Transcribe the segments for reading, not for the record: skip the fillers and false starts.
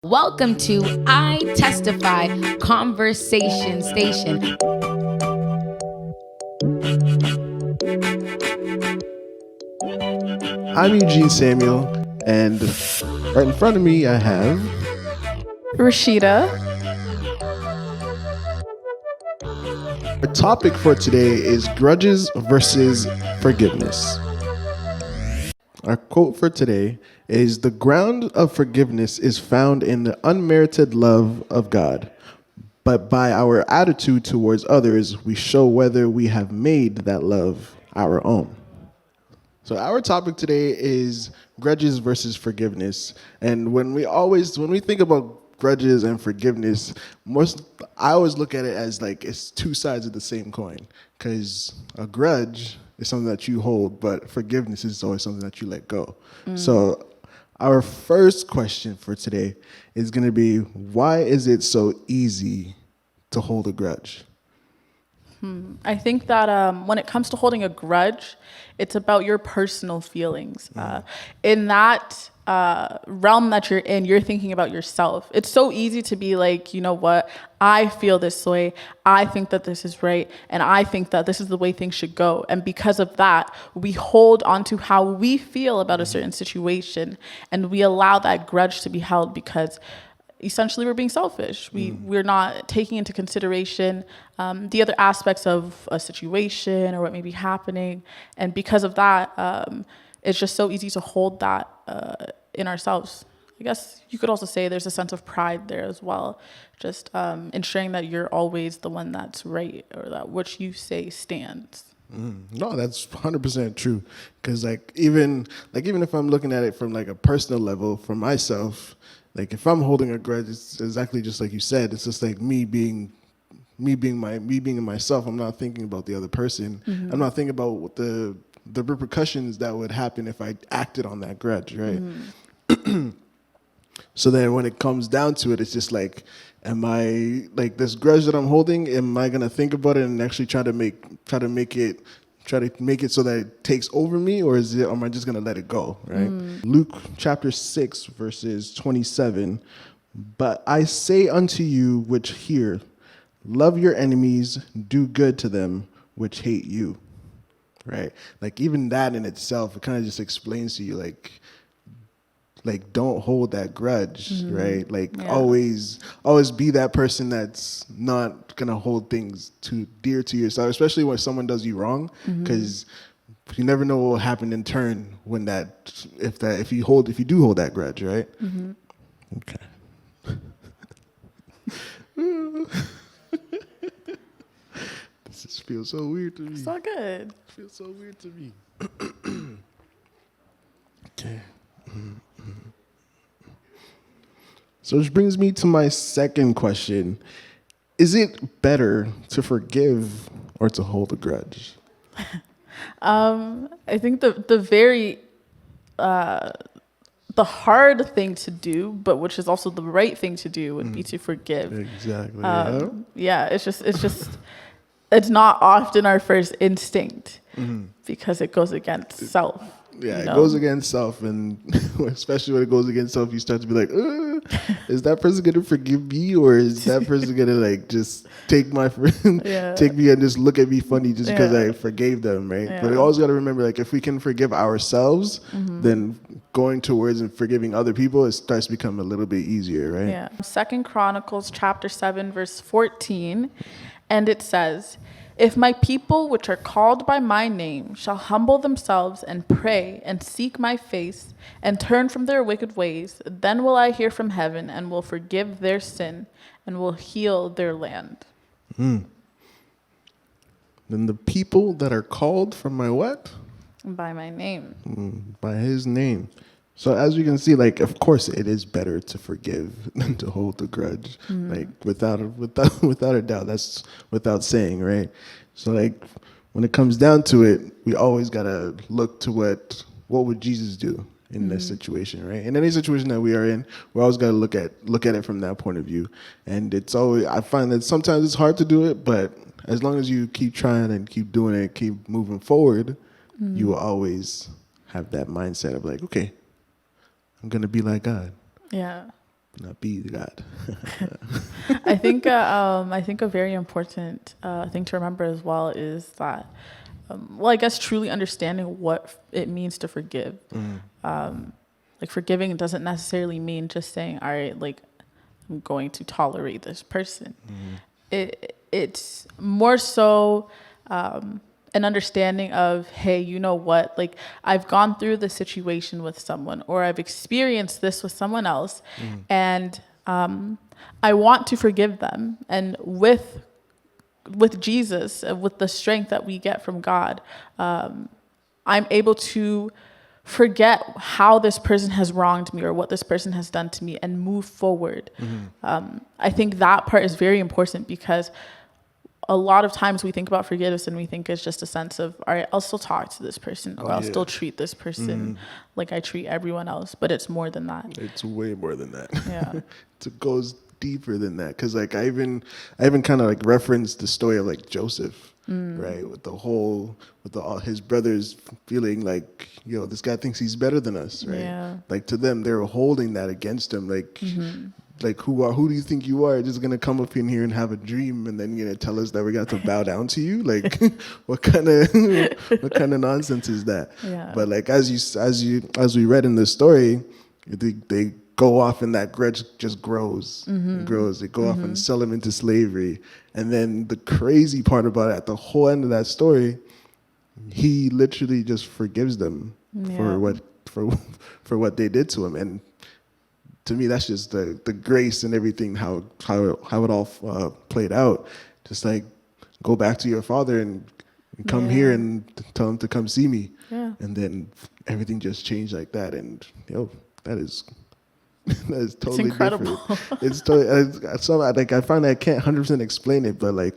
Welcome to I Testify Conversation Station. I'm Eugene Samuel, and right in front of me I have Rashida. our topic for today is grudges versus forgiveness. Our quote for today is, "The ground of forgiveness is found in the unmerited love of God, but by our attitude towards others, we show whether we have made that love our own." So our topic today is grudges versus forgiveness. And when we think about grudges and forgiveness, I always look at it as like it's two sides of the same coin. Because a grudge is something that you hold, but forgiveness is always something that you let go. So our first question for today is going to be, why is it so easy to hold a grudge? I think that when it comes to holding a grudge, it's about your personal feelings. In that realm that you're thinking about yourself. It's so easy to be like, you know what, I feel this way. I think that this is right. And I think that this is the way things should go. And because of that, we hold on to how we feel about a certain situation. And we allow that grudge to be held because essentially we're being selfish. We're not taking into consideration the other aspects of a situation or what may be happening. And because of that, it's just so easy to hold that in ourselves. I guess you could also say there's a sense of pride there as well. Just ensuring that you're always the one that's right, or that what you say stands. No, that's 100% true. Because even if I'm looking at it from like a personal level for myself, like if I'm holding a grudge, it's exactly just like you said. It's just like me being myself. I'm not thinking about the other person. I'm not thinking about what the repercussions that would happen if I acted on that grudge, right? So then when it comes down to it, it's just like, am I like this grudge that I'm holding? Am I gonna think about it and actually try to make it so that it takes over me, or am I just gonna let it go, right? Luke chapter 6 verses 27. "But I say unto you which hear, love your enemies, do good to them which hate you." Right? Like even that in itself, it kind of just explains to you like don't hold that grudge, right? Like always be that person that's not gonna hold things too dear to yourself, especially when someone does you wrong, because you never know what will happen in turn when if you do hold that grudge, right? Okay. This just feels so weird to me. It's all good. It feels so weird to me. Okay. So which brings me to my second question. Is it better to forgive or to hold a grudge? I think the hard thing to do, but which is also the right thing to do, would be to forgive. Exactly. Yeah, it's not often our first instinct because it goes against self. Yeah, it goes against self, and especially when it goes against self, you start to be like, is that person gonna forgive me, or is that person gonna like just take my friend, take me and just look at me funny just because I forgave them, right? Yeah. But you always got to remember, like if we can forgive ourselves, then going towards and forgiving other people, it starts to become a little bit easier, right? Yeah. 2 Chronicles chapter 7 verse 14, and it says, "If my people which are called by my name shall humble themselves and pray and seek my face and turn from their wicked ways, then will I hear from heaven and will forgive their sin and will heal their land." Then the people that are called from my what? By my name. By his name. So as you can see, like, of course it is better to forgive than to hold a grudge. Like without a doubt, that's without saying, right? So like when it comes down to it, we always gotta look to what would Jesus do in this situation, right? In any situation that we are in, we always gotta look at it from that point of view. And I find that sometimes it's hard to do it, but as long as you keep trying and keep doing it, keep moving forward, you will always have that mindset of like, okay, I'm going to be like God. Yeah. not be God. I think a very important thing to remember as well is that, I guess truly understanding what it means to forgive. Like forgiving doesn't necessarily mean just saying, all right, like I'm going to tolerate this person. It's more so an understanding of, hey, you know what? Like I've gone through this situation with someone, or I've experienced this with someone else, and I want to forgive them. And with Jesus, with the strength that we get from God, I'm able to forget how this person has wronged me or what this person has done to me and move forward. I think that part is very important, because a lot of times we think about forgiveness and we think it's just a sense of, all right, I'll still talk to this person, or I'll still treat this person like I treat everyone else. But it's more than that. It's way more than that. Yeah. It goes deeper than that. Because like I even kind of like referenced the story of like Joseph. Right, with all his brothers feeling like, yo, this guy thinks he's better than us, right? Yeah. Like to them, they were holding that against him, like, like who do you think you are? Just gonna come up in here and have a dream, and then you're gonna tell us that we got to bow down to you? Like, what kind of nonsense is that? Yeah. But like as we read in the story, they go off and that grudge just grows and grows. They go off and sell him into slavery. And then the crazy part about it, at the whole end of that story, he literally just forgives them for what they did to him. And to me, that's just the grace and everything, how it all played out. Just like, go back to your father and come here and tell him to come see me. Yeah. And then everything just changed like that. And that is totally incredible. Different. It's totally so like I find I can't 100% explain it, but like,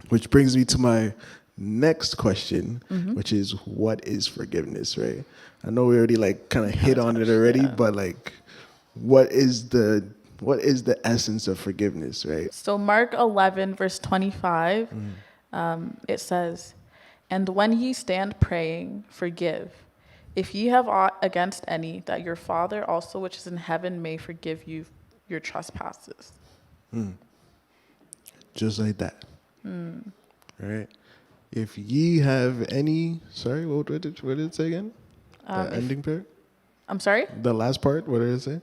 which brings me to my next question, which is, what is forgiveness, right? I know we already like kind of hit on it already, but like, what is the essence of forgiveness, right? So Mark 11 verse 25, it says, "And when ye stand praying, forgive, if ye have aught against any, that your Father also which is in heaven may forgive you your trespasses." Just like that. Right? If ye have any, sorry, what did it say again? The ending part? I'm sorry? The last part, what did it say?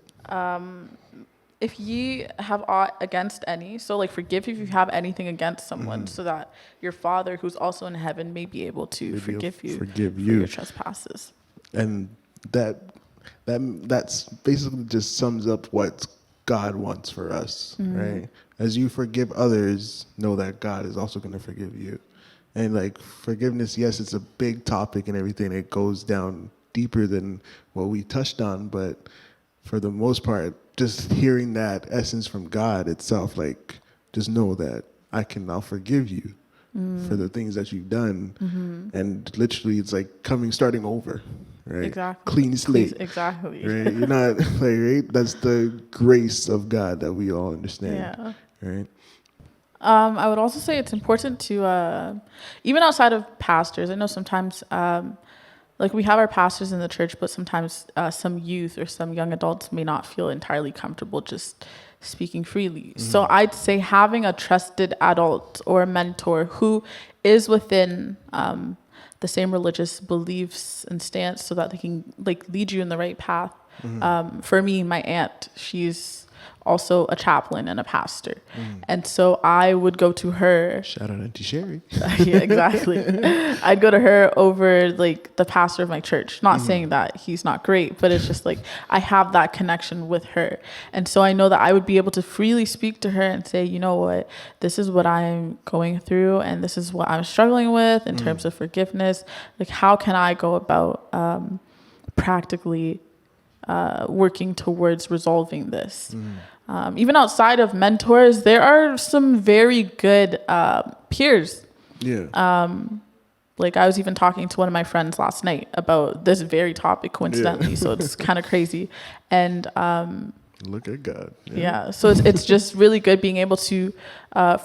If ye have aught against any, so like forgive if you have anything against someone, so that your Father who's also in heaven may be able to forgive you for your trespasses. And that's basically just sums up what God wants for us, right? As you forgive others, know that God is also going to forgive you. And like forgiveness, yes, it's a big topic and everything. It goes down deeper than what we touched on, but for the most part, just hearing that essence from God itself, like, just know that I'll forgive you for the things that you've done. And literally it's like starting over, right? Exactly. Clean slate. Exactly. Right? You're not like, right? That's the grace of God that we all understand. Yeah. Right. I would also say it's important to, even outside of pastors, I know sometimes, like we have our pastors in the church, but sometimes some youth or some young adults may not feel entirely comfortable just speaking freely. So I'd say having a trusted adult or a mentor who is within the same religious beliefs and stance, so that they can like lead you in the right path. For me, my aunt, she's also a chaplain and a pastor. And so I would go to her. Shout out Auntie Sherry. Yeah, exactly. I'd go to her over like the pastor of my church. Not saying that he's not great, but it's just like I have that connection with her. And so I know that I would be able to freely speak to her and say, you know what, this is what I'm going through and this is what I'm struggling with in terms of forgiveness. Like, how can I go about practically working towards resolving this? Even outside of mentors, there are some very good peers. Yeah. Like I was even talking to one of my friends last night about this very topic, coincidentally. So it's kind of crazy. And Look at God. Yeah. So it's just really good being able to,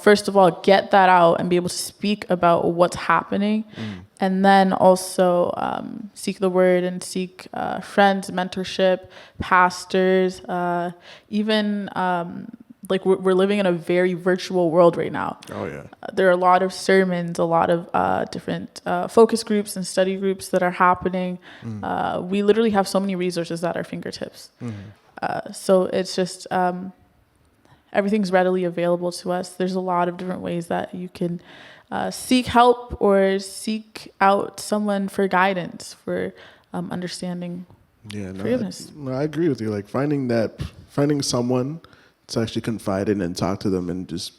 first of all, get that out and be able to speak about what's happening. And then also seek the word and seek friends, mentorship, pastors, even like we're living in a very virtual world right now. Oh, yeah. There are a lot of sermons, a lot of different focus groups and study groups that are happening. We literally have so many resources at our fingertips. So it's just everything's readily available to us. There's a lot of different ways that you can seek help or seek out someone for guidance, for understanding forgiveness. I agree with you. Like finding someone to actually confide in and talk to them and just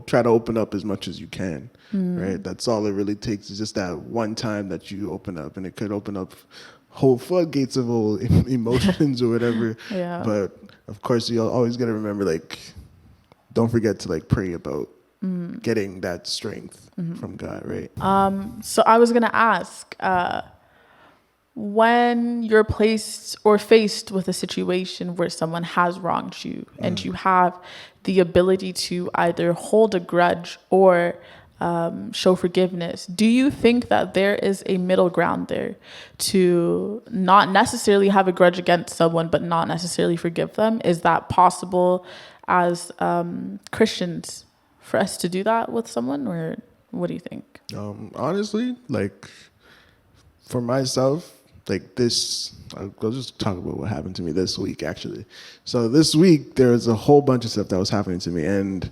try to open up as much as you can, right? That's all it really takes, is just that one time that you open up, and it could open up whole floodgates of old emotions or whatever. Yeah. But of course, you always got to remember, like, don't forget to like pray about getting that strength from God, right? So I was gonna ask, when you're placed or faced with a situation where someone has wronged you and you have the ability to either hold a grudge or show forgiveness, do you think that there is a middle ground there to not necessarily have a grudge against someone but not necessarily forgive them? Is that possible as Christians for us to do that with someone, or what do you think? Honestly, like for myself, like this, I'll just talk about what happened to me this week, actually. So this week, there was a whole bunch of stuff that was happening to me. And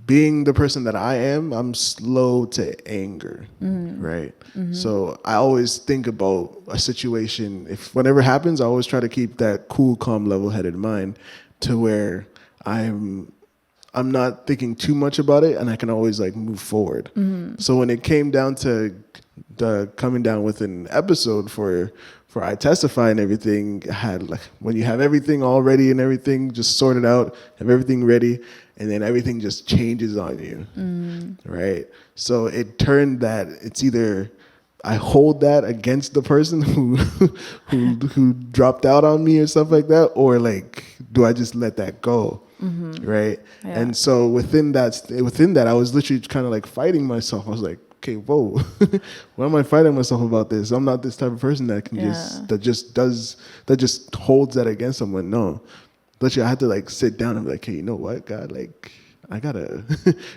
being the person that I am, I'm slow to anger, right? So I always think about a situation. If whatever happens, I always try to keep that cool, calm, level-headed mind to where I'm not thinking too much about it, and I can always like move forward. So when it came down to coming down with an episode for I Testify and everything, I had like, when you have everything all ready and everything just sorted out, have everything ready, and then everything just changes on you, right? So it turned that it's either I hold that against the person who dropped out on me or stuff like that, or like, do I just let that go? Right. Yeah. And so within that, I was literally kind of like fighting myself. I was like, okay, whoa, why am I fighting myself about this? I'm not this type of person that can just holds that against someone. No, literally, I had to like sit down and be like, hey, you know what, God, like, I gotta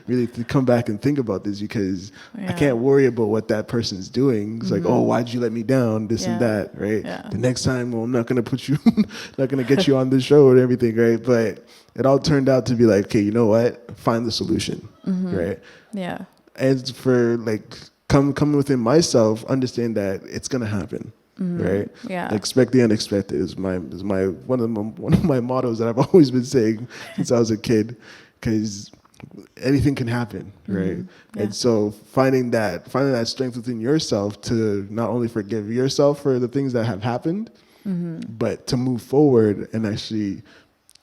really come back and think about this, because I can't worry about what that person's doing. It's like, oh, why'd you let me down? This and that, right? Yeah. The next time, well, I'm not gonna not gonna get you on this show and everything, right? But it all turned out to be like, okay, you know what? Find the solution, right? Yeah. And for like coming within myself, understand that it's gonna happen. Right? Yeah. Expect the unexpected is my one of my mottos that I've always been saying since I was a kid, because anything can happen, right? Yeah. And so finding that strength within yourself to not only forgive yourself for the things that have happened, but to move forward and actually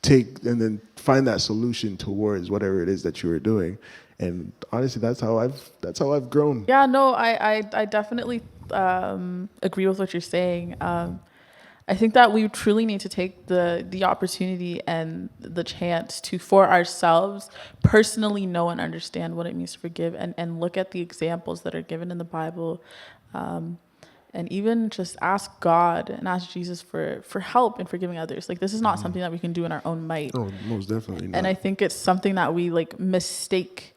take and then find that solution towards whatever it is that you were doing. And honestly, that's how I've grown. Yeah, no, I definitely agree with what you're saying. I think that we truly need to take the opportunity and the chance to, for ourselves, personally know and understand what it means to forgive, and look at the examples that are given in the Bible, and even just ask God and ask Jesus for help in forgiving others. Like, this is not something that we can do in our own might. Oh, most definitely not. And I think it's something that we like mistake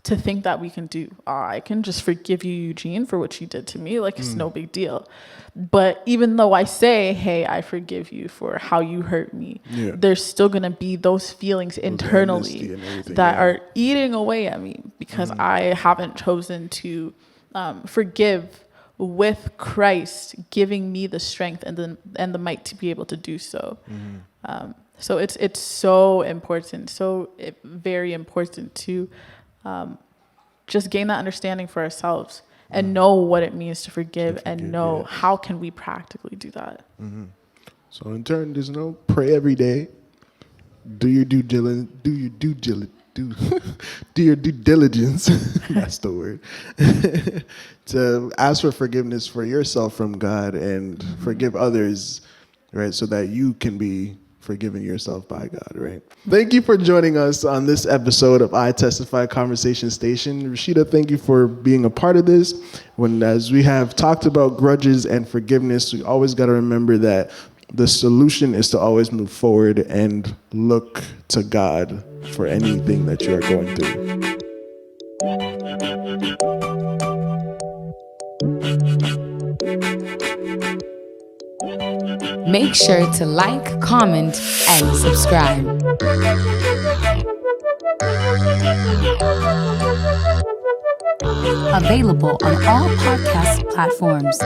to think that we can do. I can just forgive you, Eugene, for what you did to me. Like, it's no big deal. But even though I say, hey, I forgive you for how you hurt me, there's still going to be those feelings internally that are eating away at me, because I haven't chosen to forgive with Christ giving me the strength and the might to be able to do so. So it's so important, very important to just gain that understanding for ourselves and know what it means to forgive and know how can we practically do that. So in turn, there's pray every day. Do your due diligence. Do your due diligence. That's the word. To ask for forgiveness for yourself from God and forgive others, right? So that you can be forgiven yourself by God, right? Thank you for joining us on this episode of I Testify Conversation Station. Rashida, thank you for being a part of this. As we have talked about grudges and forgiveness, we always got to remember that the solution is to always move forward and look to God for anything that you are going through. Make sure to like, comment, and subscribe. Available on all podcast platforms.